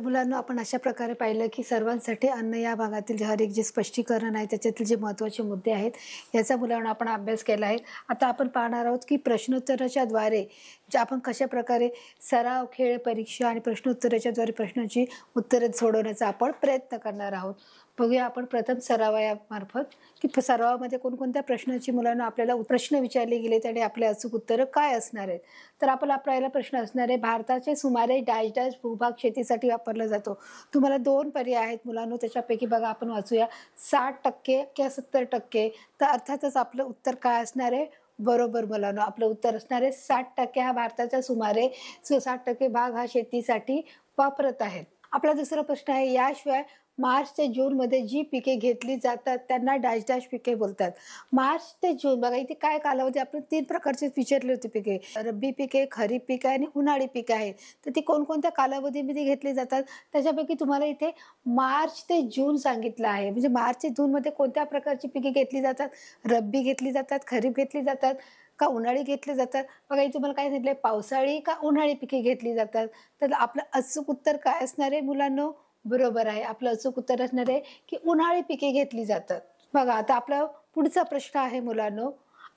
मुलांना आपण अशा प्रकारे पाहिलं, की सर्वांसाठी अन्न या भागातील हर एक जे स्पष्टीकरण आहे, त्याच्यातील जे महत्त्वाचे मुद्दे आहेत, याचा मुलांना आपण अभ्यास केला आहे. आता आपण पाहणार आहोत, की प्रश्नोत्तराच्या द्वारे जे आपण कशाप्रकारे सराव, खेळ, परीक्षा आणि प्रश्नोत्तराच्या द्वारे प्रश्नांची उत्तरे सोडवण्याचा आपण प्रयत्न करणार आहोत. बघूया आपण प्रथम सरावायामार्फत, की सरावामध्ये कोणकोणत्या प्रश्नाची मुलांना आपल्याला प्रश्न विचारले गेलेत आणि आपले अचूक उत्तरं काय असणार आहेत. तर आपला पहिला प्रश्न असणार आहे, भारताचे सुमारे डॅश डॅश भूभाग शेतीसाठी वापरला जातो. तुम्हाला 2 पर्याय आहेत मुलांनो, त्याच्यापैकी बघा आपण वाचूया 60% किंवा 70%. तर अर्थातच आपलं उत्तर काय असणार आहे? बरोबर मुलांनो, आपलं उत्तर असणार आहे 60% हा भारताचा सुमारे 60% भाग हा शेतीसाठी वापरत आहेत. आपला दुसरा प्रश्न आहे, याशिवाय मार्च ते जूनमध्ये जी पिके घेतली जातात त्यांना डॅश डॅश पिके बोलतात. मार्च ते जून बघा इथे काय कालावधी आपण 3 प्रकारचे विचारले होते पिके. रब्बी पिके, खरीप पिके आणि उन्हाळी पिके आहेत. तर ती कोणकोणत्या कालावधीमध्ये घेतली जातात त्याच्यापैकी तुम्हाला इथे मार्च ते जून सांगितलं आहे. म्हणजे मार्च ते जूनमध्ये कोणत्या प्रकारची पिके घेतली जातात? रब्बी घेतली जातात, खरीप घेतली जातात का उन्हाळी घेतली जातात? बघा इथे तुम्हाला काय सांगितलंय, पावसाळी का उन्हाळी पिके घेतली जातात. तर आपलं अचूक उत्तर काय असणार आहे मुलांनो? बरोबर आहे. आपलं अचूक उत्तर असणार आहे, की उन्हाळी पिके घेतली जातात. बघा आता आपला पुढचा प्रश्न आहे मुलांनो,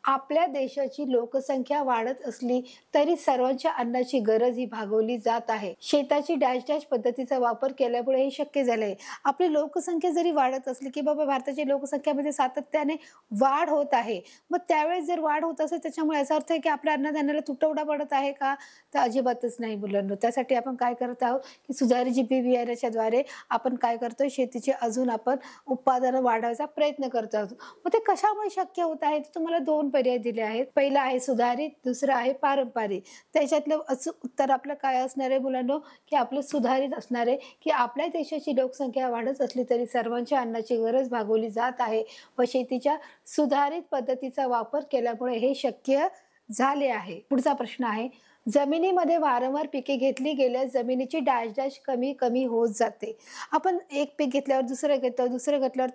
आपल्या देशाची लोकसंख्या वाढत असली तरी सर्वांच्या अन्नाची गरज ही भागवली जात आहे. शेताची डॅश डॅश पद्धतीचा वापर केल्यामुळे हे शक्य झाले. आपली लोकसंख्या जरी वाढत असली, की बाबा भारताची लोकसंख्येमध्ये सातत्याने वाढ होत आहे. मग त्यावेळेस जर वाढ होत असेल त्याच्यामुळे याचा अर्थ आहे, की आपल्या अन्नधान्याला तुटवडा पडत आहे का? तर अजिबातच नाही मुलांनो. त्यासाठी आपण काय करत आहोत, की सुधारित बियाण्याच्या द्वारे आपण काय करतोय, शेतीचे अजून आपण उत्पादन वाढवायचा प्रयत्न करत आहोत. मग ते कशामुळे शक्य होत आहे? तुम्हाला 2 पर्याय दिले आहेत. पहिला आहे सुधारित, दुसरा आहे पारंपरिक. त्याच्यातलं अचूक उत्तर आपलं काय असणार आहे मुलांनो, की आपलं सुधारित असणार आहे, की आपल्या देशाची लोकसंख्या वाढत असली तरी सर्वांच्या अन्नाची गरज भागवली जात आहे व शेतीच्या सुधारित पद्धतीचा वापर केल्यामुळे हे शक्य झाले आहे. पुढचा प्रश्न आहे, जमिनीमध्ये वारंवार पिके घेतली गेल्यास जमिनीची डॅश डॅश कमी कमी होत जाते. आपण एक पीक घेतल्यावर दुसरं घेतो, दुसरं घेतल्यावर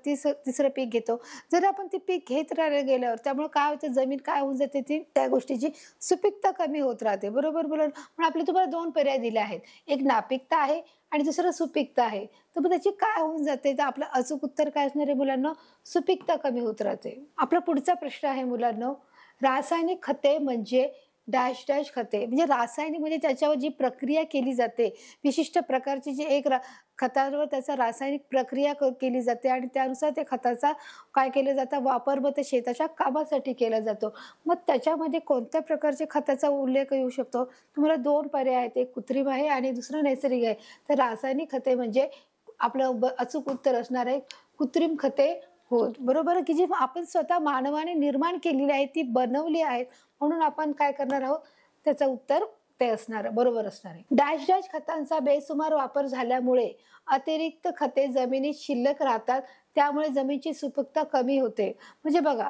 तिसरं पीक घेतो. जर आपण ते पीक घेत राहायला गेल्यावर त्यामुळे काय होतं, जमीन काय होऊन जाते, ती त्या गोष्टीची सुपीकता कमी होत राहते. बरोबर बोला. पण आपले तुम्हाला 2 पर्याय दिले आहेत. एक नापीकता आहे आणि दुसरं सुपीकता आहे. तर मग त्याची काय होऊन जाते, तर आपलं अचूक उत्तर काय असणार आहे मुलांना? सुपीकता कमी होत राहते. आपला पुढचा प्रश्न आहे मुलांनो, रासायनिक खते म्हणजे डॅश डॅश खते. म्हणजे रासायनिक म्हणजे त्याच्यावर जी प्रक्रिया केली जाते, विशिष्ट प्रकारची जी एक खतावर त्याचा रासायनिक प्रक्रिया केली जाते आणि त्यानुसार त्या खताचा काय केलं जातं, वापर मग ते शेताच्या कामासाठी केला जातो. मग त्याच्यामध्ये कोणत्या प्रकारच्या खताचा उल्लेख येऊ शकतो? तुम्हाला 2 पर्याय आहेत. एक कृत्रिम आहे आणि दुसरं नैसर्गिक आहे. तर रासायनिक खते म्हणजे आपलं अचूक उत्तर असणार आहे कृत्रिम खते होत. बरोबर, की जी आपण स्वतः मानवाने निर्माण केलेली आहे, ती बनवली आहेत. म्हणून आपण काय करणार आहोत, त्याचं उत्तर ते असणार बरोबर असणार आहे. डॅश डॅश खतांचा बेसुमार वापर झाल्यामुळे अतिरिक्त खते जमिनीत शिल्लक राहतात, त्यामुळे जमिनीची सुपीकता कमी होते. म्हणजे बघा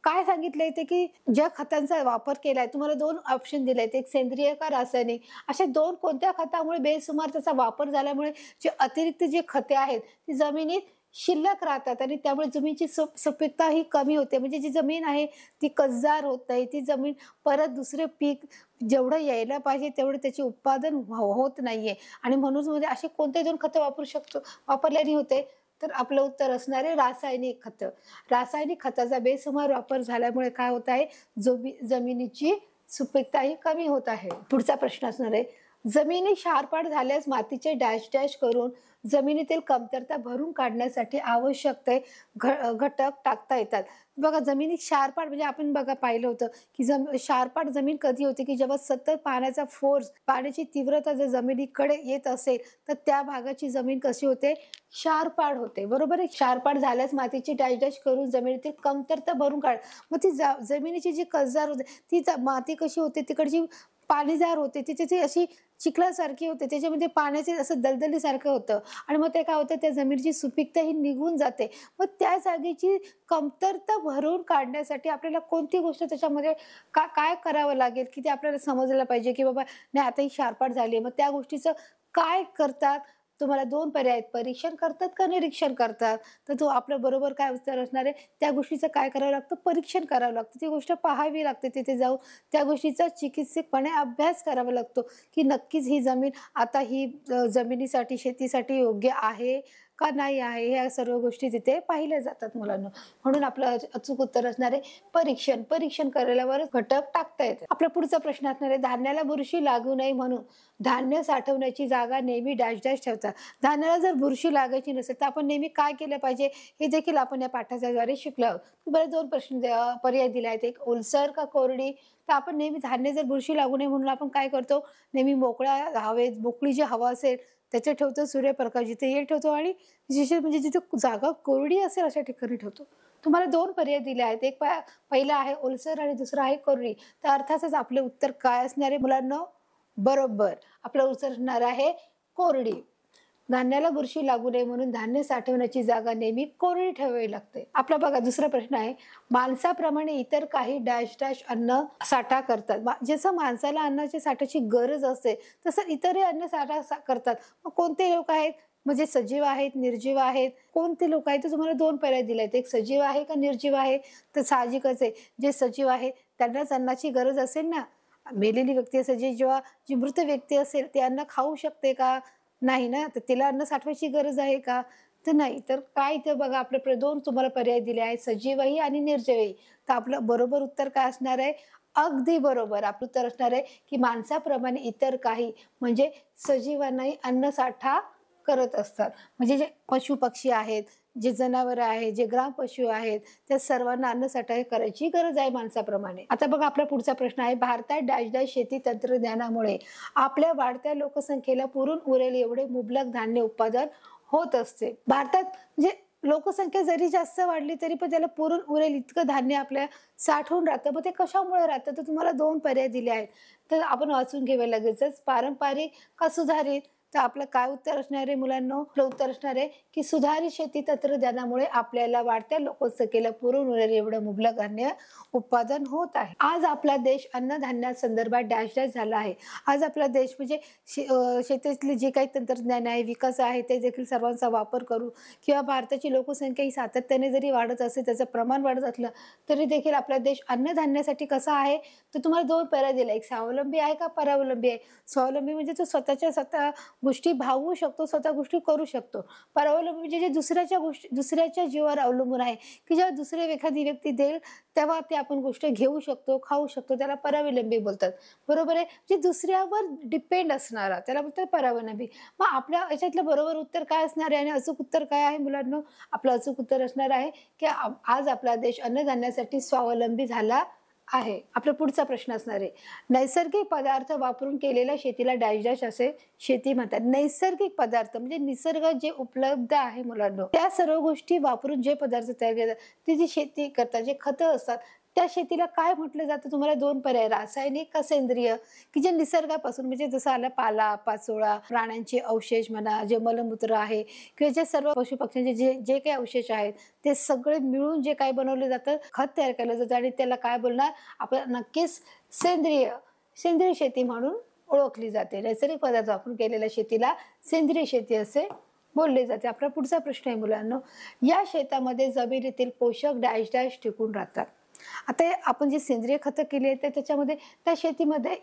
काय सांगितलंय ते, की ज्या खतांचा वापर केलाय, तुम्हाला 2 ऑप्शन दिले आहेत, एक सेंद्रिय का रासायनिक. अशा 2 कोणत्या खतामुळे बेसुमार त्याचा वापर झाल्यामुळे जे अतिरिक्त जे खते आहेत ती जमिनीत शिल्लक राहतात आणि त्यामुळे जमिनीची सुपीकता ही कमी होते. म्हणजे जी जमीन आहे ती कसदार होत नाही. ती जमीन परत दुसरे पीक जेवढं यायला पाहिजे तेवढं त्याचे उत्पादन होत नाहीये आणि म्हणून म्हणजे असे कोणते 2 खतं वापरू शकतो, वापरल्याने होते? तर आपलं उत्तर असणार आहे रासायनिक खतं. रासायनिक खताचा बेसुमार वापर झाल्यामुळे काय होत आहे, जमिनीची सुपीकता ही कमी होत आहे. पुढचा प्रश्न असणार आहे, जमिनी क्षारपाड झाल्यास मातीचे डॅश डॅश करून जमिनीतील कमतरता भरून काढण्यासाठी आवश्यक ते घटक टाकता येतात. बघा जमिनी क्षारपाड म्हणजे आपण बघा पाहिलं होतं, की क्षारपाड जमीन कधी होते, की जेव्हा सतत पाण्याचा फोर्स, पाण्याची तीव्रता जर जमिनीकडे येत असेल तर त्या भागाची जमीन कशी होते, क्षारपाड होते. बरोबर आहे. क्षारपाड झाल्यास मातीची डॅश डॅश करून जमिनीतील कमतरता भरून काढ. मग ती जमिनीची जी कसदार होते ती माती कशी होते, तिकडची पाणीदार होते, ती अशी चिखलासारखी होते, त्याच्यामध्ये पाण्याचे असं दलदलीसारखं होतं आणि मग ते काय होतं, त्या जमिनीची सुपीकता ही निघून जाते. मग त्या जागेची कमतरता भरून काढण्यासाठी आपल्याला कोणती गोष्ट त्याच्यामध्ये काय करावं लागेल, की ते आपल्याला समजलं पाहिजे, की बाबा नाही आता ही क्षारपाड झाली आहे. मग त्या गोष्टीचं काय करतात, तुम्हाला दोन पर्याय आहेत, परीक्षण करतात का निरीक्षण करतात? तर तो आपलं बरोबर काय उत्तर असणार आहे, त्या गोष्टीचं काय करावं लागतं, परीक्षण करावं लागतं. ती गोष्ट पाहावी लागते तिथे जाऊन. त्या गोष्टीचा चिकित्सकपणे अभ्यास करावा लागतो, की नक्कीच ही जमीन आता ही जमिनीसाठी, शेतीसाठी योग्य आहे का नाही आहे, ह्या सर्व गोष्टी तिथे पाहिल्या जातात मुलांनो. म्हणून आपलं अचूक उत्तर असणार आहे परीक्षण. परीक्षण केल्यावरच घटक टाकता येते. आपला पुढचा प्रश्न असणार आहे, धान्याला बुरशी लागू नये म्हणून धान्य साठवण्याची जागा नेहमी डॅश डॅश ठेवतात. धान्याला जर बुरशी लागायची नसेल तर आपण नेहमी काय केलं पाहिजे, हे देखील आपण या पाठाच्याद्वारे शिकलो आहोत. तुम्हाला दोन प्रश्न पर्याय दिले आहेत, एक ओलसर का कोरडी. तर आपण नेहमी धान्य जर बुरशी लागू नये म्हणून आपण काय करतो, नेहमी मोकळ्या हवेत, मोकळी जी हवा असेल त्याचे ठेवतो, सूर्यप्रकाश जिथे येईल ठेवतो, आणि विशेष म्हणजे जिथे जागा कोरडी असेल अशा ठिकाणी ठेवतो. तुम्हाला दोन पर्याय दिले आहेत, एक पहिला आहे ओलसर आणि दुसरा आहे कोरडी. तर अर्थातच आपले उत्तर काय असणार आहे मुलांना, बरोबर आपलं उत्तर असणार आहे कोरडी. धान्याला बुरशी लागू नये म्हणून धान्य साठवण्याची जागा नेहमी कोरडी ठेवावी लागते. आपला बघा दुसरा प्रश्न आहे, माणसाप्रमाणे इतर काही डॅश डॅश अन्न साठा करतात. जसं माणसाला अन्नाच्या साठ्याची गरज असते तसं इतरही अन्न साठा करतात. मग कोणते लोक आहेत, म्हणजे सजीव आहेत, निर्जीव आहेत, कोणते लोक आहेत? तर तुम्हाला दोन पर्याय दिले आहेत, एक सजीव आहे का निर्जीव आहे. तर साहजिकच आहे, जे सजीव आहे त्यांनाच अन्नाची गरज असेल ना. मेलेली व्यक्ती असेल, जेव्हा जी मृत व्यक्ती असेल ते अन्न खाऊ शकते का, नाही ना. तर तिला अन्न साठवायची गरज आहे का, तर नाही. तर काय इथे बघा आपल्याकडे दोन तुम्हाला पर्याय दिले आहेत, सजीवही आणि निर्जीवही. तर आपलं बरोबर उत्तर काय असणार आहे, अगदी बरोबर आपलं उत्तर असणार आहे की माणसाप्रमाणे इतर काही म्हणजे सजीवांनाही अन्न साठा करत असतात. म्हणजे जे पशु पक्षी आहेत, जे जनावर आहेत, जे ग्रामपशु आहेत, त्या सर्वांना अन्नसाठा करायची गरज आहे माणसाप्रमाणे. आता बघा आपला पुढचा प्रश्न आहे, भारतात डॅश डॅश शेती तंत्रज्ञानामुळे आपल्या वाढत्या लोकसंख्येला पुरून उरेल एवढे मुबलक धान्य उत्पादन होत असते. भारतात म्हणजे लोकसंख्या जरी जास्त वाढली तरी पण त्याला पुरून उरेल इतकं धान्य आपल्या साठवून राहतं. मग ते कशामुळे राहतं, तर तुम्हाला दोन पर्याय दिले आहेत. तर आपण वाचून घेऊया लगेचच, पारंपरिक का सुधारित. तर आपलं काय उत्तर असणार आहे मुलांना, आपलं उत्तर असणार आहे की सुधारित शेती तंत्रज्ञानामुळे आपल्याला वाढत्या लोकसंख्येला पुरून उरेल एवढं मुबलक धान्य उत्पादन होत आहे. आज आपला देश अन्नधान्या संदर्भात डॅश डॅश झाला आहे. आज आपला देश म्हणजे शेतीतले जे काही तंत्रज्ञान आहे, विकास आहे, ते देखील सर्वांचा वापर करू, किंवा भारताची लोकसंख्या ही सातत्याने जरी वाढत असेल, त्याचं प्रमाण वाढत असलं तरी देखील आपला देश अन्नधान्यासाठी कसा आहे. तर तुम्हाला दोन पर्याय दिला, एक स्वावलंबी आहे का परावलंबी आहे. स्वावलंबी म्हणजे तो स्वतः गोष्टी भागवू शकतो, स्वतः गोष्टी करू शकतो. परावलंबी म्हणजे जे दुसऱ्याच्या जीवावर अवलंबून आहे, की जेव्हा दुसरी एखादी व्यक्ती देईल तेव्हा ते आपण गोष्ट घेऊ शकतो, खाऊ शकतो, त्याला परावलंबी बोलतात. बरोबर आहे, जे दुसऱ्यावर डिपेंड असणारा त्याला बोलतात परावलंबी. मग आपल्या याच्यातलं बरोबर उत्तर काय असणार आहे आणि अचूक उत्तर काय आहे मुलांना, आपलं अचूक उत्तर असणार आहे की आज आपला देश अन्नधान्यासाठी स्वावलंबी झाला आहे. आपला पुढचा प्रश्न असणार आहे, नैसर्गिक पदार्थ वापरून केलेल्या शेतीला डॅश डॅश असे शेती म्हणतात. नैसर्गिक पदार्थ म्हणजे निसर्गात जे उपलब्ध आहे मुलांना, त्या सर्व गोष्टी वापरून जे पदार्थ तयार करतात, ती जी शेती करतात, जे खतं असतात, त्या शेतीला काय म्हटलं जातं. तुम्हाला दोन पर्याय, रासायनिक का सेंद्रिय. की जे निसर्गापासून म्हणजे जसं आलं पाला पाचोळा, प्राण्यांचे अवशेष म्हणा, जे मलमूत्र आहे, किंवा जे सर्व पशु पक्ष्यांचे जे जे काही अवशेष आहेत ते सगळे मिळून जे काही बनवले जातं, खत तयार केलं जातं, आणि त्याला काय बोलणार आपण, नक्कीच सेंद्रिय शेती म्हणून ओळखली जाते. नैसर्गिक पदार्थ वापरून केलेल्या शेतीला सेंद्रिय शेती असे बोलले जाते. आपला पुढचा प्रश्न आहे मुलांना, या शेतामध्ये जमिनीतील पोषक डॅश डॅश टिकून राहतात. आता आपण जे सेंद्रिय खतं केली आहेत त्याच्यामध्ये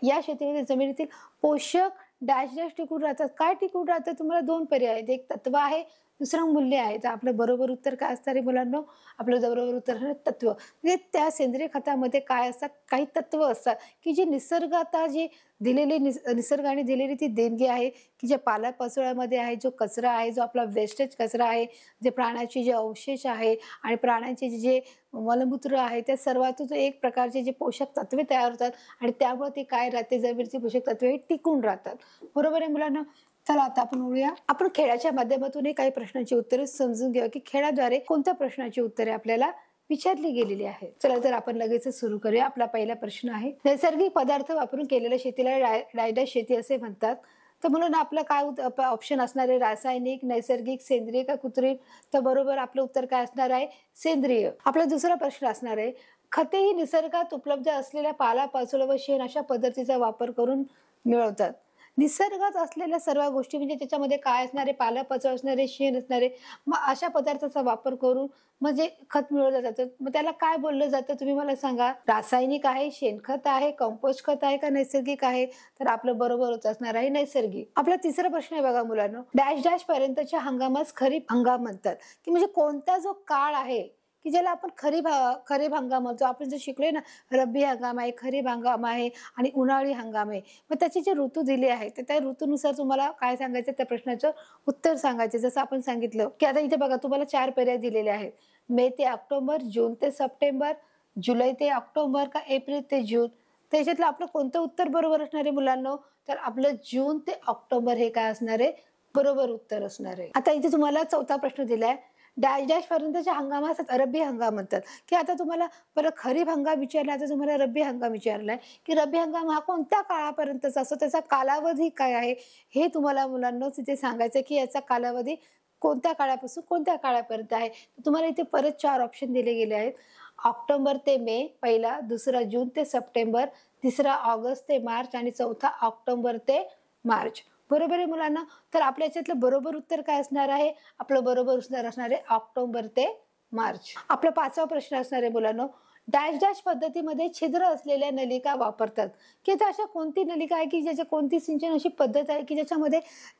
या शेतीमध्ये जमिनीतील पोषक डॅश डॅश टिकून राहतात. काय टिकून राहतात, तुम्हाला दोन पर्याय आहेत, एक तत्व आहे, दुसरं मूल्य आहे. तर आपलं बरोबर उत्तर काय असणार आहे मुलांना, आपलं बरोबर उत्तर आहे तत्व. म्हणजे त्या सेंद्रिय खतामध्ये काय असतात, काही तत्व असतात की जे निसर्गात जी दिलेली निसर्गाने दिलेली ती देणगी आहे, की जे पालापाचोळ्यामध्ये आहे, जो कचरा आहे, जो आपला वेस्टेज कचरा आहे, जे प्राण्याचे जे अवशेष आहे आणि प्राण्यांचे जे मलमूत्र आहे, त्या सर्वातून एक प्रकारचे जे पोषक तत्वे तयार होतात आणि त्यामुळे ते काय राहते, जमिनीची पोषक तत्वे टिकून राहतात. बरोबर आहे मुलांना. चला आता आपण बोलूया, आपण खेळाच्या माध्यमातून काही प्रश्नांची उत्तरे समजून घेऊया की खेळाद्वारे कोणत्या प्रश्नाची उत्तरे आपल्याला विचारली गेलेली आहे. चला तर आपण लगेच सुरू करूया. आपला पहिला प्रश्न आहे, नैसर्गिक पदार्थ वापरून केलेल्या शेतीला डायडॅश शेती असे म्हणतात. तर म्हणून आपलं काय ऑप्शन असणार आहे, रासायनिक, नैसर्गिक, सेंद्रिय का कृत्रिम. तर बरोबर आपलं उत्तर काय असणार आहे, सेंद्रिय. आपला दुसरा प्रश्न असणार आहे, खते ही निसर्गात उपलब्ध असलेल्या पालापाचोळा व शेण अशा पद्धतीचा वापर करून मिळवतात. निसर्गात असलेल्या सर्व गोष्टी म्हणजे त्याच्यामध्ये काय असणारे, पालापाचोळा असणारे, शेण असणारे, मग अशा पदार्थाचा वापर करून म्हणजे खत मिळवलं जातं. मग त्याला काय बोललं जातं तुम्ही मला सांगा? रासायनिक आहे, शेणखत आहे, कंपोस्ट खत आहे का नैसर्गिक आहे? तर आपलं बरोबर होत असणार आहे नैसर्गिक. आपला तिसरा प्रश्न आहे बघा मुलांनो, डॅश डॅश पर्यंतच्या हंगामास खरीप हंगाम म्हणतात, की म्हणजे कोणता जो काळ आहे की ज्याला आपण खरीप हंगाम म्हणतो. आपण जे शिकलोय ना, रब्बी हंगाम आहे, खरीप हंगाम आहे आणि उन्हाळी हंगाम आहे. मग त्याचे जे ऋतू दिले आहेत तर त्या ऋतूनुसार तुम्हाला काय सांगायचं, त्या प्रश्नाचं उत्तर सांगायचं. जसं आपण सांगितलं की आता इथे बघा तुम्हाला 4 पर्याय दिलेले आहेत. मे ते ऑक्टोबर, जून ते सप्टेंबर, जुलै ते ऑक्टोबर का एप्रिल ते जून. त्याच्यातलं आपलं कोणतं उत्तर बरोबर असणार आहे मुलांनो? तर आपलं जून ते ऑक्टोबर हे काय असणार आहे? बरोबर उत्तर असणार आहे. आता इथे तुम्हाला चौथा प्रश्न दिलाय, डॅश डॅश पर्यंतच्या हंगामास रब्बी हंगाम म्हणतात, की आता तुम्हाला परत खरीप हंगाम विचारला, आता तुम्हाला रब्बी हंगाम विचारलाय, की रब्बी हंगाम हा कोणत्या काळापर्यंतचा असतो, त्याचा कालावधी काय आहे हे तुम्हाला मुलांना तिथे सांगायचं, की याचा कालावधी कोणत्या काळापासून कोणत्या काळापर्यंत आहे. तुम्हाला इथे परत 4 ऑप्शन दिले गेले आहेत. ऑक्टोबर ते मे पहिला, दुसरा जून ते सप्टेंबर, तिसरा ऑगस्ट ते मार्च आणि चौथा ऑक्टोबर ते मार्च. बरोबर आहे मुलांना? तर आपल्या याच्यातलं बरोबर उत्तर काय असणार आहे? आपलं बरोबर उत्तर असणार आहे ऑक्टोबर ते मार्च. आपला 5वा प्रश्न असणार आहे मुलांनो, डॅश डॅश पद्धतीमध्ये छिद्र असलेल्या नलिका वापरतात, की आता अशा कोणती नलिका आहे की ज्याच्या कोणती सिंचन अशी पद्धत आहे की ज्याच्यामध्ये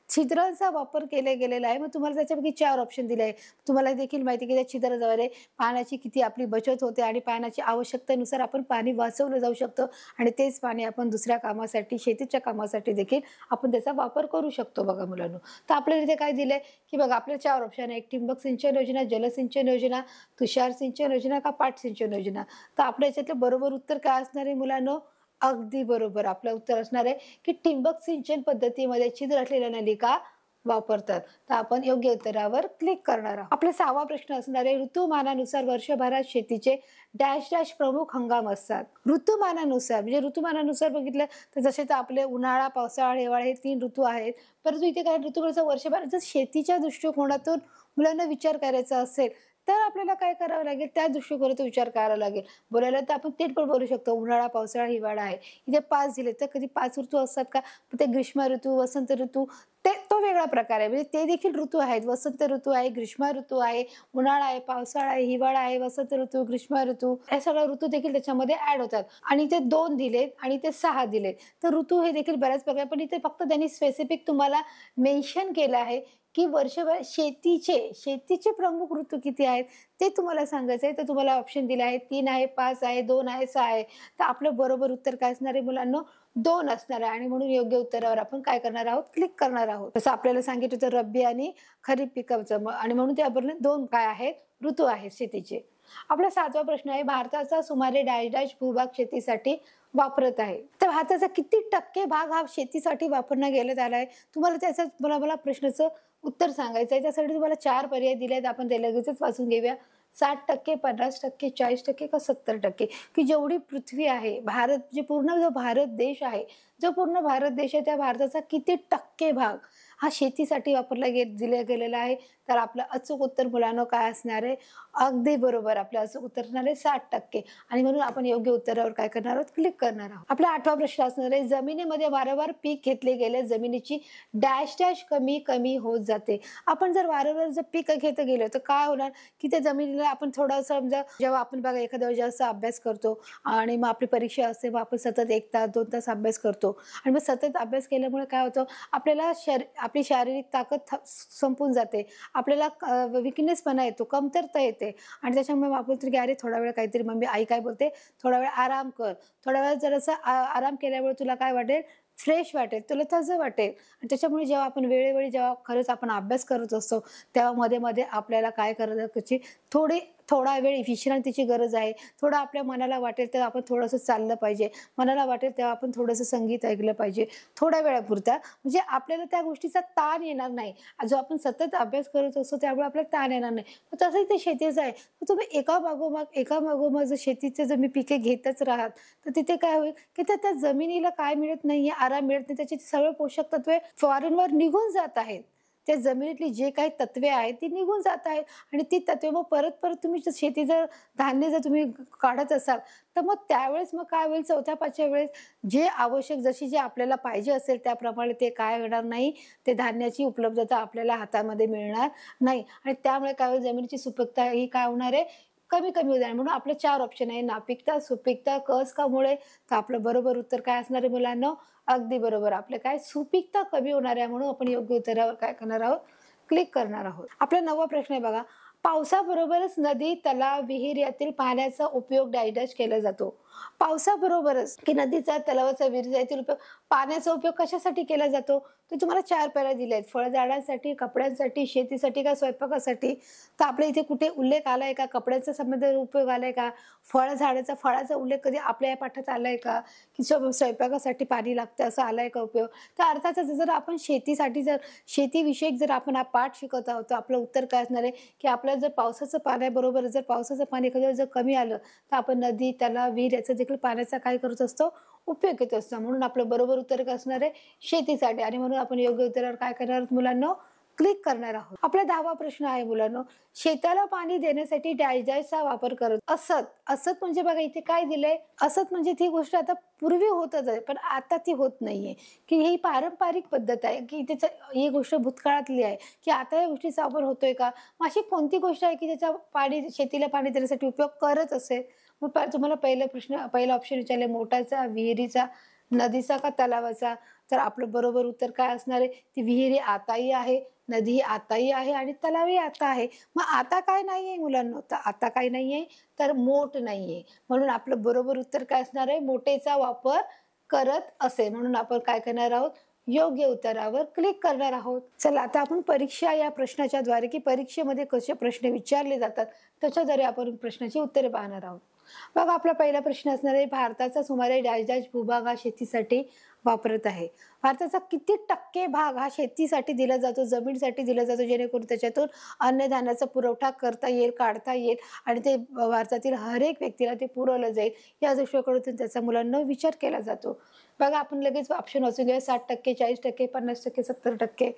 छिद्रांचा वापर केला गेलेला आहे. मग तुम्हाला त्याच्यापैकी 4 ऑप्शन दिले आहे. तुम्हाला देखील माहिती की त्या छिद्राद्वारे पाण्याची किती आपली बचत होते आणि पाण्याची आवश्यकतेनुसार आपण पाणी वाचवलं जाऊ शकतं आणि तेच पाणी आपण दुसऱ्या कामासाठी, शेतीच्या कामासाठी देखील आपण त्याचा वापर करू शकतो बघा मुलांनो. तर आपल्याला इथे काय दिलंय की बघा आपले 4 ऑप्शन आहे, ठिबक सिंचन योजना, जलसिंचन योजना, तुषार सिंचन योजना का पाट सिंचन योजना. तर आपल्या याच्यातलं बरोबर उत्तर काय असणार आहे मुलांनो? अगदी बरोबर. आपलं उत्तर असणार आहे की ठिबक सिंचन पद्धतीमध्ये छिद्र असलेल्या नलिका वापरतात. तर आपण योग्य उत्तरावर क्लिक करणार आहोत. आपला 6वा प्रश्न असणार आहे, ऋतुमानानुसार वर्षभरात शेतीचे डॅश डॅश प्रमुख हंगाम असतात. ऋतुमानानुसार म्हणजे ऋतुमानानुसार बघितलं तर जसे तर आपले उन्हाळा, पावसाळा, हिवाळा हे 3 ऋतू आहेत. परंतु इथे काय ऋतूचं वर्षभर जर शेतीच्या दृष्टिकोनातून मुलांना विचार करायचा असेल तर आपल्याला काय करावं लागेल, त्या दृष्टिकोनातून विचार करावा लागेल. बोलायला तर आपण थेट पण बोलू शकतो, उन्हाळा, पावसाळा, हिवाळा आहे. इथे 5 दिले तर कधी 5 ऋतू असतात का? ते ग्रीष्म ऋतू, वसंत ऋतू तो वेगळा प्रकार आहे. म्हणजे ते देखील ऋतू आहेत. वसंत ऋतू आहे, ग्रीष्म ऋतू आहे, उन्हाळा आहे, पावसाळा आहे, हिवाळा आहे, वसंत ऋतू, ग्रीष्म ऋतू हे सगळे ऋतू देखील त्याच्यामध्ये ऍड होतात. आणि ते 2 दिलेत आणि ते 6 दिलेत. तर ऋतू हे देखील बऱ्याच प्रकार, पण इथे फक्त त्यांनी स्पेसिफिक तुम्हाला मेन्शन केलं आहे की वर्षभर शेतीचे प्रमुख ऋतू किती आहेत ते तुम्हाला सांगायचं आहे. तर तुम्हाला ऑप्शन दिले आहे, 3 आहे, 5 आहे, 2 आहे, 6 आहे. तर आपलं बरोबर उत्तर काय असणार आहे मुलांनो? 2 असणार आहे. आणि म्हणून योग्य उत्तरावर आपण काय करणार आहोत? क्लिक करणार आहोत. जसं आपल्याला सांगितलं होतं रब्बी आणि खरीप पिकाचं, आणि म्हणून त्याबरोबर 2 काय आहेत? ऋतू आहेत शेतीचे. आपला 7वा प्रश्न आहे, भारताचा सुमारे डॅश डॅश भूभाग शेतीसाठी वापरत आहे. तर भारताचा किती टक्के भाग हा शेतीसाठी वापरण्यात गेला आहे? तुम्हाला त्याचं मला प्रश्नाचं उत्तर सांगायचं आहे. त्यासाठी तुम्हाला 4 पर्याय दिले आहेत. आपण ते लगेचच वाचून घेऊया. 60%, 50%, 40% का 70%, की जेवढी पृथ्वी आहे, भारत जे पूर्ण जो भारत देश आहे, जो पूर्ण भारत देश आहे त्या भारताचा किती टक्के भाग हा शेतीसाठी वापरला दिला गेलेला आहे. तर आपलं अचूक उत्तर मुलांनो काय असणार आहे? अगदी बरोबर. आपलं अचूक उत्तर असणार आहे 60%. आणि म्हणून आपण योग्य उत्तरावर काय करणार आहोत? क्लिक करणार आहोत. आपला 8वा प्रश्न असणार आहे, जमिनीमध्ये वारंवार पीक घेतले गेले जमिनीची डॅश डॅश कमी कमी होत जाते. आपण जर वारंवार जर पीक घेत गेलो तर काय होणार की त्या जमिनीला आपण थोडंसं समजा, जेव्हा आपण बघा एखाद्या वेळेस जास्त अभ्यास करतो आणि मग आपली परीक्षा असते, मग आपण सतत 1 तास 2 तास अभ्यास करतो आणि मग सतत अभ्यास केल्यामुळे काय होतं, आपल्याला आपली शारीरिक ताकद संपून जाते, आपल्याला विकनेसपणा येतो, कमतरता येते आणि त्याच्यामुळे आपण तरी अरे थोडा वेळ काहीतरी, मम्मी आई काय बोलते, थोडा वेळ आराम कर. थोडा वेळ जरासा आराम केल्यामुळे तुला काय वाटेल? फ्रेश वाटेल, तुला ताजं वाटेल. आणि त्याच्यामुळे जेव्हा आपण वेळोवेळी जेव्हा खरंच आपण अभ्यास करत असतो तेव्हा मध्ये मध्ये आपल्याला काय करायची, थोडा वेळ विश्रांतीची गरज आहे. थोडं आपल्या मनाला वाटेल तर आपण थोडंसं चाललं पाहिजे, मनाला वाटेल तेव्हा आपण थोडंसं संगीत ऐकलं पाहिजे थोड्या वेळापुरता, म्हणजे आपल्याला त्या गोष्टीचा ताण येणार नाही. जो आपण सतत अभ्यास करत असतो त्यामुळे आपल्याला ताण येणार नाही. तसंच ते शेतीचं आहे. तुम्ही एका मागोमाग जर शेतीचे जर मी पिके घेतच राहात तर तिथे काय होईल की त्या जमिनीला काय मिळत नाहीये? आराम मिळत नाही. त्याची सगळे पोषक तत्वे वारंवार निघून जात आहेत. त्या जमिनीतली जे काही तत्वे आहेत ती निघून जात आहेत आणि ती तत्वे मग परत परत तुम्ही शेती जर धान्य जर तुम्ही काढत असाल तर मग त्यावेळेस मग काय होईल, चौथ्या पाचव्या वेळेस जे आवश्यक जशी जे आपल्याला पाहिजे असेल त्याप्रमाणे ते काय होणार नाही, ते धान्याची उपलब्धता आपल्याला हातामध्ये मिळणार नाही आणि त्यामुळे काय होईल, जमिनीची सुपीकता ही काय होणार आहे, कमी कमी होणार. म्हणून आपले 4 ऑप्शन आहे, नापिकता, सुपीकता, कस का मुळे. तर आपलं बरोबर उत्तर काय असणार आहे मुलांना, अगदी बरोबर आपलं काय सुपीकता कमी होणार आहे. म्हणून आपण योग्य उत्तरावर काय करणार आहोत, क्लिक करणार आहोत. आपला 9वा प्रश्न आहे बघा, पावसाबरोबरच नदी, तलाव, विहीर यातील पाण्याचा उपयोग डॅश केला जातो. पावसाबरोबरच की नदीचा, तलावाचा, विहिरीचा यातील उपयोग, पाण्याचा उपयोग कशासाठी केला जातो, तर तुम्हाला 4 पर्याय दिले आहेत. फळझाडांसाठी, कपड्यांसाठी, शेतीसाठी का स्वयंपाकासाठी. तर आपल्या इथे कुठे उल्लेख आलाय का, कपड्यांचा संबंध उपयोग आलाय का, फळाचा उल्लेख कधी आपल्या या पाठात आलाय का, की स्वयंपाकासाठी पाणी लागतं असं आलाय का उपयोग. तर अर्थातच जर आपण शेतीसाठी जर शेतीविषयक जर आपण हा पाठ शिकत आहोत तर आपलं उत्तर काय असणार आहे, की आपल्याला जर पावसाचं पाण्याबरोबर जर पावसाचं पाणी एखाद्या जर कमी आलं तर आपण नदी, तलाव, विहीर याचा देखील पाण्याचा काय करत असतो, उपयोग घेत असतो. म्हणून आपलं बरोबर उत्तर काय असणार आहे, शेतीसाठी. आणि म्हणून आपण योग्य उत्तरावर काय करणार आहोत मुलांना, क्लिक करणार आहोत. आपला 10वा प्रश्न आहे मुलांनो, शेताला पाणी देण्यासाठी डॅशचा वापर करत असत. असत म्हणजे बघा इथे काय दिलंय, असत म्हणजे ती गोष्ट आता पूर्वी होतच आहे पण आता ती होत नाहीये, की ही पारंपरिक पद्धत आहे, की त्याचा ही गोष्ट भूतकाळातली आहे, की आता या गोष्टीचा वापर होतोय का. मग अशी कोणती गोष्ट आहे की त्याचा शेतीला पाणी देण्यासाठी उपयोग करत असेल. मग तुम्हाला पहिला ऑप्शन विचारले, मोटाचा, विहिरीचा, नदीचा का तलावाचा. तर आपलं बरोबर उत्तर काय असणार आहे, ती विहिरी आताही आहे, नदी आताही आहे आणि तलावही आता आहे. मग आता काय नाहीये मुलांना, तर आता काय नाहीये, तर मोठ नाहीये. म्हणून आपलं बरोबर उत्तर काय असणार आहे, मोठेचा वापर करत असे. म्हणून आपण काय करणार आहोत, योग्य उत्तरावर क्लिक करणार आहोत. चला आता आपण परीक्षा या प्रश्नाच्या द्वारे की परीक्षेमध्ये कसे प्रश्न विचारले जातात त्याच्याद्वारे आपण प्रश्नाची उत्तरे पाहणार आहोत. बघा आपला पहिला प्रश्न असणार आहे, भारताचा सुमारे डॅश भूभाग हा शेतीसाठी वापरत आहे. भारताचा किती टक्के भाग हा शेतीसाठी दिला जातो, जमिनीसाठी दिला जातो, जेणेकरून त्याच्यातून अन्नधान्याचा पुरवठा करता येईल, काढता येईल आणि ते भारतातील हर एक व्यक्तीला ते पुरवलं जाईल या दृष्टिकोनातून त्याचा मुलांना विचार केला जातो. बघा आपण लगेच ऑप्शन वाचून घेऊया, 60%, 40%, 50%, 70%.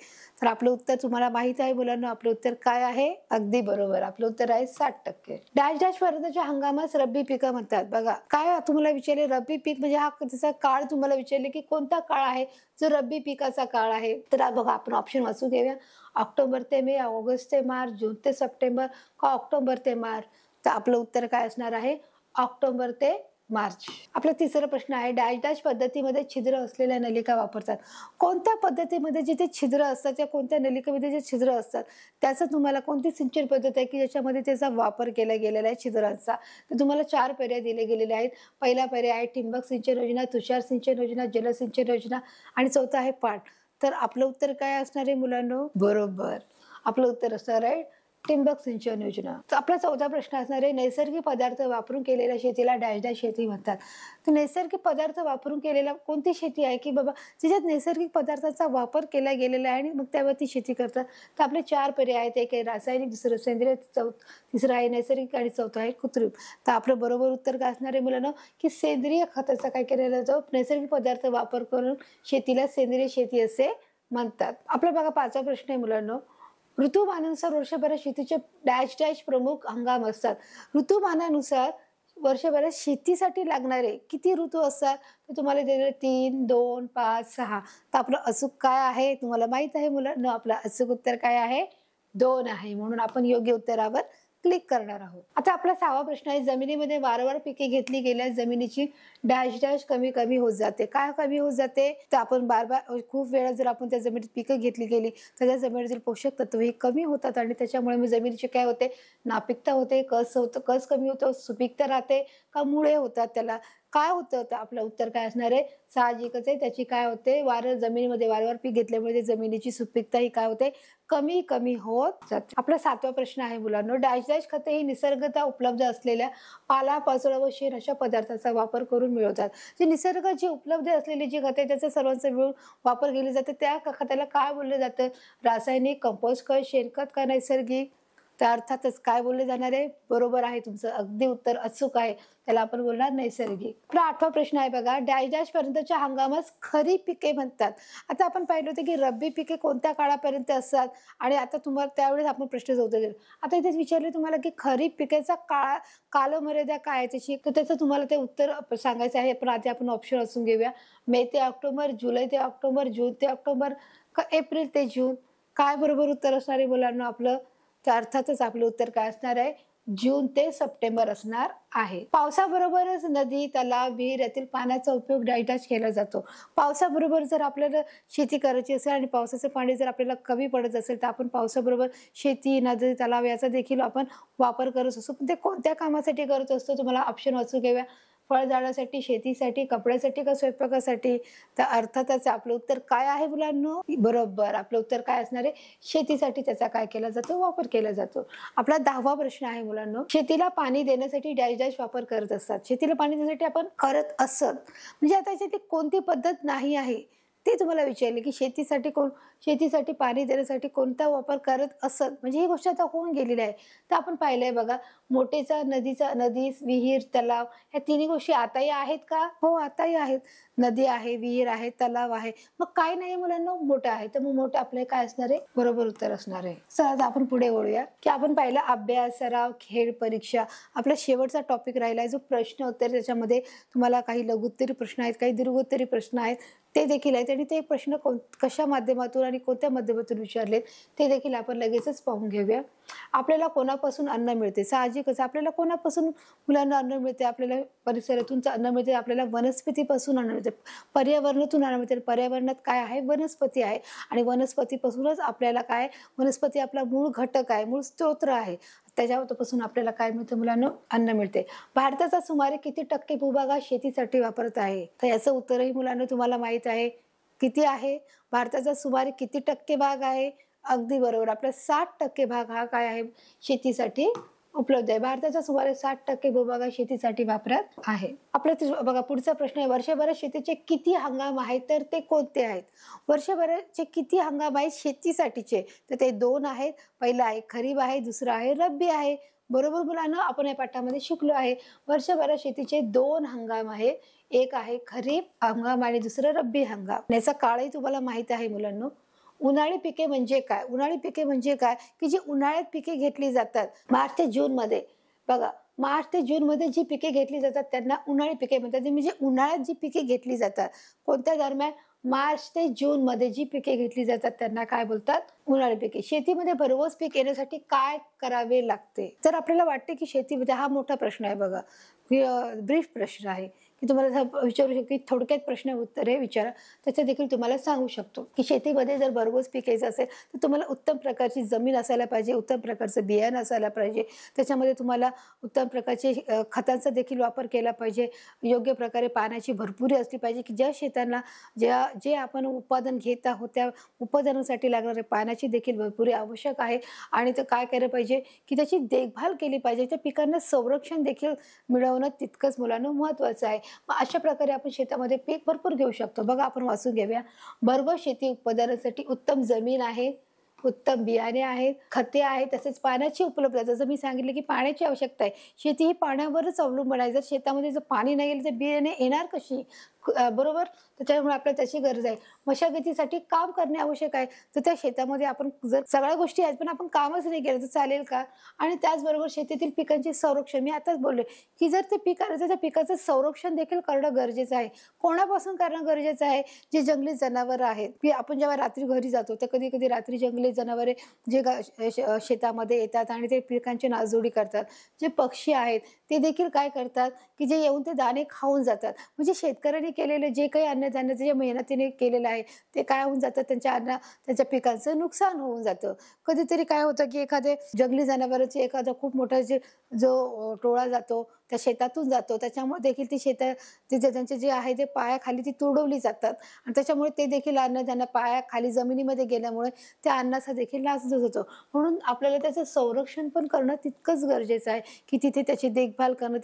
तर आपलं उत्तर तुम्हाला माहित आहे मुलांना, आपलं उत्तर काय आहे, अगदी बरोबर आपलं उत्तर आहे 60%. डॅश पर्यंतच्या हंगामास रब्बी पिकं म्हणतात. बघा काय तुम्हाला विचारले, रब्बी पीक म्हणजे हा त्याचा काळ तुम्हाला विचारले की कोणता काळ आहे जो रब्बी पिकाचा काळ आहे. तर बघा आपण ऑप्शन वाचून घेऊया, ऑक्टोबर ते मे, ऑगस्ट ते मार्च, जून ते सप्टेंबर का ऑक्टोबर ते मार्च. तर आपलं उत्तर काय असणार आहे, ऑक्टोबर ते मार्च. आपला तिसरा प्रश्न आहे, डॅश पद्धतीमध्ये छिद्र असलेल्या नलिका वापरतात. कोणत्या पद्धतीमध्ये जिथे छिद्र असतात त्या कोणत्या नलिकेमध्ये जे छिद्र असतात त्याचं तुम्हाला कोणती सिंचन पद्धत आहे की ज्याच्यामध्ये त्याचा वापर केला गेलेला आहे छिद्रांचा. तर तुम्हाला 4 पर्याय दिले गेलेले आहेत. पहिला पर्याय आहे ठिबक सिंचन योजना, तुषार सिंचन योजना, जलसिंचन योजना आणि चौथा आहे पाट. तर आपलं उत्तर काय असणार आहे मुलांनो, बरोबर आपलं उत्तर असणार आहे ठिबक सिंचन योजना. तर आपला 14 प्रश्न असणार आहे, नैसर्गिक पदार्थ वापरून केलेल्या शेतीला डॅश शेती म्हणतात. तर नैसर्गिक पदार्थ वापरून केलेला कोणती शेती आहे की बाबा ज्याच्यात नैसर्गिक पदार्थाचा वापर केला गेलेला आहे आणि मग त्यावरती शेती करतात. तर आपले 4 पर्याय आहेत, एक आहे रासायनिक, दुसरं सेंद्रिय, तिसरं आहे नैसर्गिक आणि चौथं आहे कृत्रिम. तर आपलं बरोबर उत्तर काय असणार आहे मुलांना, की सेंद्रिय खताचा काय केलेला जातो, नैसर्गिक पदार्थ वापर करून शेतीला सेंद्रिय शेती असे म्हणतात. आपला बघा 5वा प्रश्न आहे मुलांना, ऋतुमानानुसार वर्षभरात शेतीचे डॅश प्रमुख हंगाम असतात. ऋतुमानानुसार वर्षभरात शेतीसाठी लागणारे किती ऋतू असतात ते तुम्हाला दिलेले 3, 2, 5, 6. तर आपलं अचूक काय आहे तुम्हाला माहित आहे मुलांना, आपलं अचूक उत्तर काय आहे, 2 आहे. म्हणून आपण योग्य उत्तरावर क्लिक करणार आहोत. आता आपला 6वा प्रश्न आहे, जमिनीमध्ये वारंवार पिके घेतली गेल्यास जमिनीची डॅश कमी कमी होत जाते. काय कमी होत जाते, तर आपण बार खूप वेळा जर आपण त्या जमिनीत पिकं घेतली गेली तर त्या जमिनीतील पोषक तत्व हे कमी होतात आणि त्याच्यामुळे मग जमिनीची काय होते, नापीकता होते, कस कमी होतो, सुपीकता राहते का मुळे होतात, त्याला काय होतं. तर आपलं उत्तर काय असणार आहे, साहजिकच आहे त्याची काय होते, जमिनीमध्ये वारंवार पीक घेतल्यामुळे जमिनीची सुपीकता ही काय होते, कमी कमी होत जाते. आपला 7वा प्रश्न आहे मुलांनो, डॅश खते ही निसर्गतः उपलब्ध असलेल्या पालापाचोळा व शेण अशा पदार्थाचा वापर करून मिळवतात. जे निसर्ग जी उपलब्ध असलेली जी खते त्याचा सर्वांचा मिळून वापर केली जाते त्या खताला काय बोललं जातं, रासायनिक, कंपोस्ट खत, शेणखत का नैसर्गिक. तर अर्थातच काय बोलले जाणार आहे, बरोबर आहे तुमचं, अगदी उत्तर अचूक आहे. त्याला आपण बोलणार नैसर्गिक. आपला 8वा प्रश्न आहे बघा, डॅश पर्यंतच्या हंगामास खरीप पिके म्हणतात. आता आपण पाहिलं होतं की रब्बी पिके कोणत्या काळापर्यंत असतात आणि आता तुम्हाला त्यावेळेस आपण प्रश्न उत्तर दिलं. आता इथेच विचारले तुम्हाला की खरीप पिकेचा कालमर्यादा काय आहे त्याची, तर त्याचं तुम्हाला ते उत्तर सांगायचं आहे. पण आधी आपण ऑप्शन वाचून घेऊया. मे ते ऑक्टोबर, जुलै ते ऑक्टोबर, जून ते ऑक्टोबर, का एप्रिल ते जून. काय बरोबर उत्तर असणार आहे मुलांना आपलं? तर अर्थातच आपलं उत्तर काय असणार आहे, जून ते सप्टेंबर असणार आहे. पावसाबरोबरच नदी, तलाव, विहीर यातील पाण्याचा उपयोग डायटॅच केला जातो. पावसाबरोबर जर आपल्याला शेती करायची असेल आणि पावसाचे पाणी जर आपल्याला कमी पडत असेल तर आपण पावसाबरोबर शेती, नदी, तलाव याचा देखील आपण वापर करत असतो. पण ते कोणत्या कामासाठी करत असतो तुम्हाला ऑप्शन वाचून घेऊया. फळझाडासाठी, शेतीसाठी, कपड्यासाठी का स्वयंपाकासाठी? तर अर्थातच आपलं उत्तर काय आहे मुलांनो? बरोबर, आपलं उत्तर काय असणार आहे, शेतीसाठी त्याचा काय केला जातो, वापर केला जातो. आपला 10वा प्रश्न आहे मुलांनो, शेतीला पाणी देण्यासाठी डॅश वापर करत असतात. शेतीला पाणी देण्यासाठी आपण करत असत म्हणजे आता याच्यात कोणती पद्धत नाही आहे ते तुम्हाला विचारले की शेतीसाठी पाणी देण्यासाठी कोणता वापर करत असत, म्हणजे ही गोष्ट आता होऊन गेलेली आहे. तर आपण पाहिलंय बघा, मोठेचा, नदी, विहीर, तलाव ह्या तिन्ही गोष्टी आताही आहेत का? हो, आताही आहेत. नदी आहे, विहीर आहे, तलाव आहे. मग काय नाही मुलांना, मोठं आहे. तर मग मोठं आपलं काय असणार आहे, बरोबर उत्तर असणार आहे. सहज आपण पुढे वळूया की आपण पाहिलं अभ्यास, सराव, खेळ, परीक्षा. आपला शेवटचा टॉपिक राहिला आहे जो प्रश्न उत्तर. त्याच्यामध्ये तुम्हाला काही लघुत्तरी प्रश्न आहेत, काही दीर्घोत्तरी प्रश्न आहेत, ते देखील आहेत. आणि ते प्रश्न कशा माध्यमातून आणि कोणत्या माध्यमातून विचारलेत ते देखील आपण लगेचच पाहून घेऊया. आपल्याला कोणापासून अन्न मिळते? साहजिकच आपल्याला कोणापासून मुलांना अन्न मिळते? आपल्याला परिसरातून अन्न मिळते, आपल्याला वनस्पतीपासून अन्न मिळते, पर्यावरणातून अन्न मिळते. पर्यावरणात काय आहे? वनस्पती आहे. आणि वनस्पतीपासूनच आपल्याला काय, वनस्पती आपला मूळ घटक आहे, मूळ स्तोत्र आहे. त्याच्यापासून आपल्याला काय मिळतं मुलांना? अन्न मिळते. भारताचा सुमारे किती टक्के भूभाग हा शेतीसाठी वापरत आहे? तर याचं उत्तरही मुलांना तुम्हाला माहित आहे. किती आहे? भारताचा सुमारे किती टक्के भाग आहे? अगदी बरोबर, आपला 60% भाग हा काय आहे, शेतीसाठी उपलब्ध आहे. भारताचा सुमारे 60% भूभाग हा शेतीसाठी वापरात आहे. आपल्या बघा पुढचा प्रश्न आहे, वर्षभरात शेतीचे किती हंगाम आहेत? तर ते कोणते आहेत? वर्षभराचे किती हंगाम आहेत शेतीसाठीचे? तर ते 2 आहेत. पहिला आहे खरीप आहे, दुसरा आहे रब्बी आहे. बरोबर मुलांना, आपण या पाठामध्ये शिकलो आहे. वर्षभरात शेतीचे 2 हंगाम आहे. एक आहे खरीप हंगाम आणि दुसरं रब्बी हंगाम. याचा काळही तुम्हाला माहित आहे मुलांना. उन्हाळी पिके म्हणजे काय? उन्हाळी पिके म्हणजे काय की जी उन्हाळ्यात पिके घेतली जातात मार्च ते जून मध्ये. बघा, मार्च ते जून मध्ये जी पिके घेतली जातात त्यांना उन्हाळी पिके म्हणतात. म्हणजे उन्हाळ्यात जी पिके घेतली जातात, कोणत्या दरम्यान? मार्च ते जून मध्ये जी पिके घेतली जातात त्यांना काय बोलतात? उन्हाळी पिके. शेतीमध्ये भरघोस पीक येण्यासाठी काय करावे लागते? तर आपल्याला वाटते की शेतीमध्ये, हा मोठा प्रश्न आहे बघा, ब्रीफ प्रश्न आहे की तुम्हाला विचारू शकतो की थोडक्यात प्रश्न उत्तरे विचारा, त्याचं देखील तुम्हाला सांगू शकतो की शेतीमध्ये जर भरघोस पीक यायचं असेल तर तुम्हाला उत्तम प्रकारची जमीन असायला पाहिजे, उत्तम प्रकारचं बियाणं असायला पाहिजे, त्याच्यामध्ये तुम्हाला उत्तम प्रकारचे खतांचा देखील वापर केला पाहिजे, योग्य प्रकारे पाण्याची भरपुरी असली पाहिजे की ज्या शेतांना जे आपण उत्पादन घेत आहोत त्या उत्पादनासाठी लागणारे पाण्याची देखील भरपुरी आवश्यक आहे. आणि ते काय केलं पाहिजे की त्याची देखभाल केली पाहिजे, त्या पिकांना संरक्षण देखील मिळवणं तितकंच मुलांना महत्त्वाचं आहे. मग अशा प्रकारे आपण शेतामध्ये पीक भरपूर घेऊ शकतो. बघा, आपण वाचून घेऊया. भरघोस शेती उत्पादनासाठी उत्तम जमीन आहे, उत्तम बियाणे आहेत, खते आहेत, तसेच पाण्याची उपलब्धता. जसं मी सांगितलं की पाण्याची आवश्यकता आहे. शेती ही पाण्यावरच अवलंबून आहे. जर शेतामध्ये जर पाणी नाही गेलं तर बियाणे येणार कशी? बरोबर, त्याच्यामुळे आपल्याला त्याची गरज आहे. मशागतीसाठी काम करणे आवश्यक आहे. तर त्या शेतामध्ये आपण जर सगळ्या गोष्टी आहेत पण आपण कामच नाही केलं तर चालेल का? आणि त्याचबरोबर शेतीतील पिकांचे संरक्षण, मी आताच बोलले की जर ते पीक आलं तर त्या पिकाचं संरक्षण देखील करणं गरजेचं आहे. कोणापासून करणं गरजेचं आहे? जे जंगली जनावर आहेत, की आपण जेव्हा रात्री घरी जातो तर कधी कधी रात्री जंगली जनावरे जे शेतामध्ये येतात आणि ते पिकांची नासधुडी करतात. जे पक्षी आहेत ते देखील काय करतात की जे येऊन ते दाणे खाऊन जातात. म्हणजे शेतकऱ्यांनी केलेले जे काही अन्नधान्याचं जे मेहनतीने केलेलं आहे ते काय होऊन जातं, त्यांच्या पिकांचं नुकसान होऊन जातं. कधीतरी काय होतं की एखादे जंगली जनावरांचे एखादा खूप मोठा जो टोळा जातो त्या शेतातून जातो, त्याच्यामुळे देखील ती तिथे त्यांचे जे आहे ते पायाखाली ती तुडवली जातात आणि त्याच्यामुळे ते देखील अन्नधान्य पायाखाली जमिनीमध्ये गेल्यामुळे त्या अन्नाचा देखील नाश होतो. म्हणून आपल्याला त्याचं संरक्षण पण करणं तितकंच गरजेचं आहे की तिथे त्याची देखभाल करणं,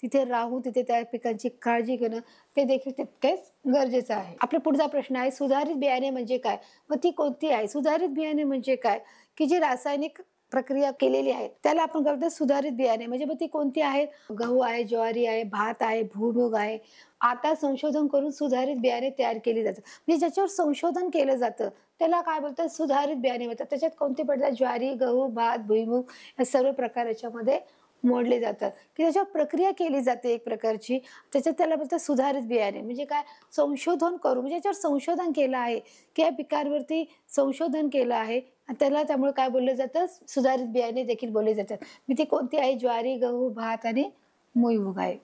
तिथे राहून तिथे त्या पिकांची काळजी घेणं ते देखील तितकेच गरजेचं आहे. आपला पुढचा प्रश्न आहे, सुधारित बियाणे म्हणजे काय? मग ती कोणती आहे? सुधारित बियाणे म्हणजे काय की जे रासायनिक प्रक्रिया केलेली आहे त्याला आपण काय म्हणतो सुधारित बियाणे. म्हणजे मग ती कोणती आहे? गहू आहे, ज्वारी आहे, भात आहे, भुईमूग आहे. आता संशोधन करून सुधारित बियाणे तयार केली जातात. म्हणजे ज्याच्यावर संशोधन केलं जातं त्याला काय बोलतात? सुधारित बियाणे म्हणतात. त्याच्यात कोणते पडतात? ज्वारी, गहू, भात, भुईमूग या सर्व प्रकार याच्यामध्ये मोडले जातात की त्याच्यावर प्रक्रिया केली जाते एक प्रकारची. त्याच्यात त्याला बोलतात सुधारित बियाणे. म्हणजे काय? संशोधन करून, म्हणजे याच्यावर संशोधन केलं आहे की या पिकांवरती संशोधन केलं आहे त्याला, त्यामुळे काय बोललं जातं? सुधारित बियाणे देखील बोलले जातात. मी ती कोणती आहे? ज्वारी, गहू, भात आणि भुईमूग आहे.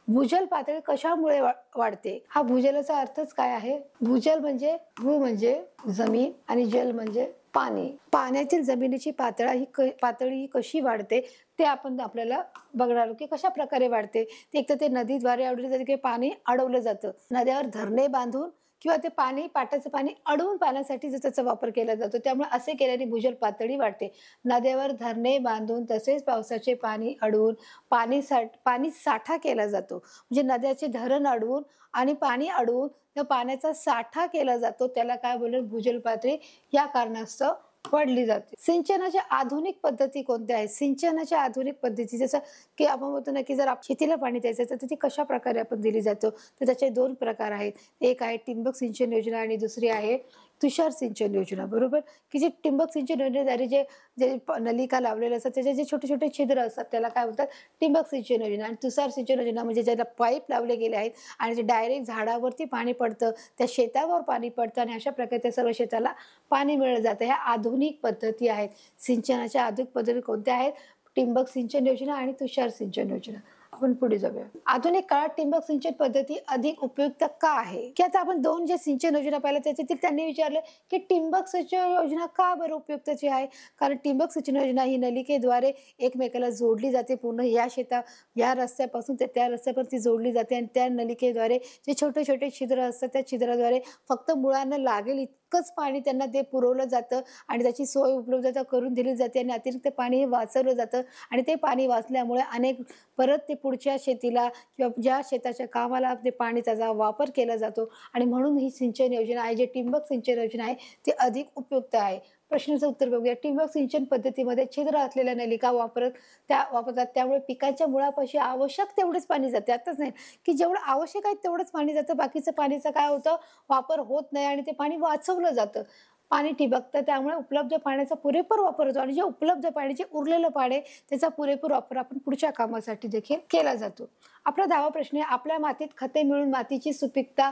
भूजल पातळी कशामुळे वाढते? हा भूजलाचा अर्थच काय आहे? भूजल म्हणजे भू म्हणजे जमीन आणि जल म्हणजे पाणी. पाण्यातील जमिनीची पातळी ही कशी वाढते ते आपण आपल्याला बघणार की कशा प्रकारे वाढते. ते एक तर ते नदीद्वारे अडवले जाते किंवा पाणी अडवलं जातं. नद्यावर धरणे बांधून किंवा ते पाणी, पाटाचं पाणी अडवून पाण्यासाठी त्याचा वापर केला जातो. त्यामुळे असे केल्याने भूजल पातळी वाढते. नद्यावर धरणे बांधून तसेच पावसाचे पाणी अडवून पाणी साठा केला जातो. म्हणजे नद्याचे धरण अडवून आणि पाणी अडवून त्या पाण्याचा साठा केला जातो. त्याला काय बोलतात? भूजल पातळी या कारणास्तव वाढली जाते. सिंचनाच्या आधुनिक पद्धती कोणत्या आहेत? सिंचनाच्या आधुनिक पद्धती जसं की आपण म्हणतो ना की जर शेतीला पाणी द्यायचं तर ती कशा प्रकारे आपण दिली जातो? तर त्याचे 2 प्रकार आहेत. एक आहे ठिबक सिंचन योजना आणि दुसरी आहे तुषार सिंचन योजना. बरोबर? की जे ठिबक सिंचन योजनेद्वारे जे जे नलिका लावलेले असतात त्याचे जे छोटे छोटे छिद्र असतात त्याला काय म्हणतात? ठिबक सिंचन योजना. आणि तुषार सिंचन योजना म्हणजे ज्याला पाईप लावले गेले आहेत आणि जे डायरेक्ट झाडावरती पाणी पडतं, त्या शेतावर पाणी पडतं आणि अशा प्रकारे त्या सर्व शेताला पाणी मिळलं जातं. ह्या आधुनिक पद्धती आहेत. सिंचनाच्या आधुनिक पद्धती कोणत्या आहेत? ठिबक सिंचन योजना आणि तुषार सिंचन योजना. आपण पुढे जाऊया. आधुनिक काळात ठिबक सिंचन पद्धती अधिक उपयुक्त का आहे? की आता आपण 2 जे सिंचन योजना पाहिल्या त्याच्यातील त्यांनी विचारले की ठिबक सिंचन योजना का बरं उपयुक्तची आहे? कारण ठिबक सिंचन योजना ही नलिकेद्वारे एकमेकाला जोडली जाते. पूर्ण या रस्त्यापासून ते त्या रस्त्यापर्यंत ती जोडली जाते आणि त्या नलिकेद्वारे जे छोटे छोटे छिद्र असतात त्या छिद्राद्वारे फक्त मुळांना लागेल इतकंच पाणी त्यांना ते पुरवलं जातं आणि त्याची सोय उपलब्धता करून दिली जाते आणि अतिरिक्त पाणी हे वाचवलं जातं आणि ते पाणी वाचल्यामुळे परत ते पुढच्या शेतीला किंवा ज्या शेताच्या कामाला ते पाणी त्याचा वापर केला जातो आणि म्हणून ही सिंचन योजना आहे, जी ठिबक सिंचन योजना आहे ती अधिक उपयुक्त आहे. प्रश्नाचं उत्तर बघूया. ठिबक सिंचन पद्धतीमध्ये छिद्र असलेल्या नलिका वापरतात. त्यामुळे पिकाच्या मुळापाशी आवश्यक तेवढेच पाणी जाते. आताच नाही की जेवढं आवश्यक आहे तेवढंच पाणी जातं, बाकीचं पाणीचा काय होतं? वापर होत नाही आणि ते पाणी वाचवलं जातं. पाणी ठिबकतं त्यामुळे उपलब्ध पाण्याचा पुरेपूर वापर होतो आणि जे उपलब्ध पाणी, जे उरलेलं पाणी त्याचा पुरेपूर वापर आपण पुढच्या कामासाठी देखील केला जातो. आपला 10वा प्रश्न आहे, आपल्या मातीत खते मिळून मातीची सुपीकता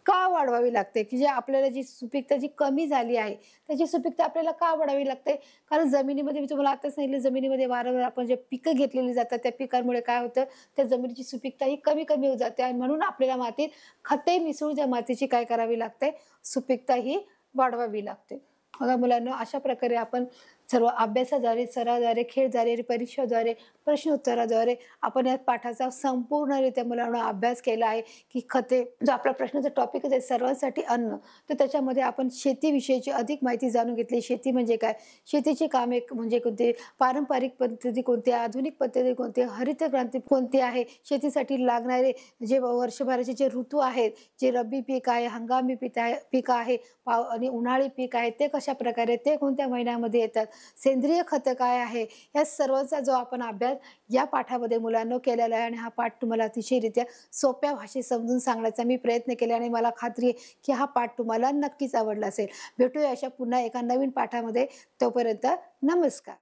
का वाढवावी लागते? की जे आपल्याला जी सुपीकता जी कमी झाली आहे त्याची सुपीकता आपल्याला का वाढवावी लागते? कारण जमिनीमध्ये, मी तुम्हाला आताच सांगितलं, जमिनीमध्ये वारंवार आपण जे पिकं घेतलेली जातात त्या पिकांमुळे काय होतं? त्या जमिनीची सुपीकता ही कमी कमी होत जाते आणि म्हणून आपल्याला मातीत खते मिसळून त्या मातीची काय करावी लागते? सुपीकता ही वाढवावी लागते. बघा मुलांनो, अशा प्रकारे आपण सर्व अभ्यासाद्वारे, सरावाद्वारे, खेळद्वारे, परीक्षेद्वारे, प्रश्न उत्तराद्वारे आपण या पाठाचा संपूर्णरित्या मुलांना अभ्यास केला आहे की खते, जो आपला प्रश्नाचा टॉपिकच आहे सर्वांसाठी अन्न, तर त्याच्यामध्ये आपण शेतीविषयीची अधिक माहिती जाणून घेतली. शेती म्हणजे काय? शेतीची कामे म्हणजे कोणती? पारंपरिक पद्धती कोणत्या? आधुनिक पद्धती कोणत्या? हरित क्रांती कोणती आहे? शेतीसाठी लागणारे जे वर्षभराचे जे ऋतू आहेत, जे रब्बी पीक आहे, हंगामी पीक आहे आणि उन्हाळी पीक आहे, ते कशा प्रकारे, ते कोणत्या महिन्यामध्ये येतात, सेंद्रिय खत काय आहे, या सर्वांचा जो आपण अभ्यास या पाठामध्ये मुलांनो केलेला आहे आणि हा पाठ तुम्हाला अतिशयरित्या सोप्या भाषेत समजून सांगण्याचा मी प्रयत्न केला आणि मला खात्री आहे की हा पाठ तुम्हाला नक्कीच आवडला असेल. भेटूया अशा पुन्हा एका नवीन पाठामध्ये. तोपर्यंत नमस्कार.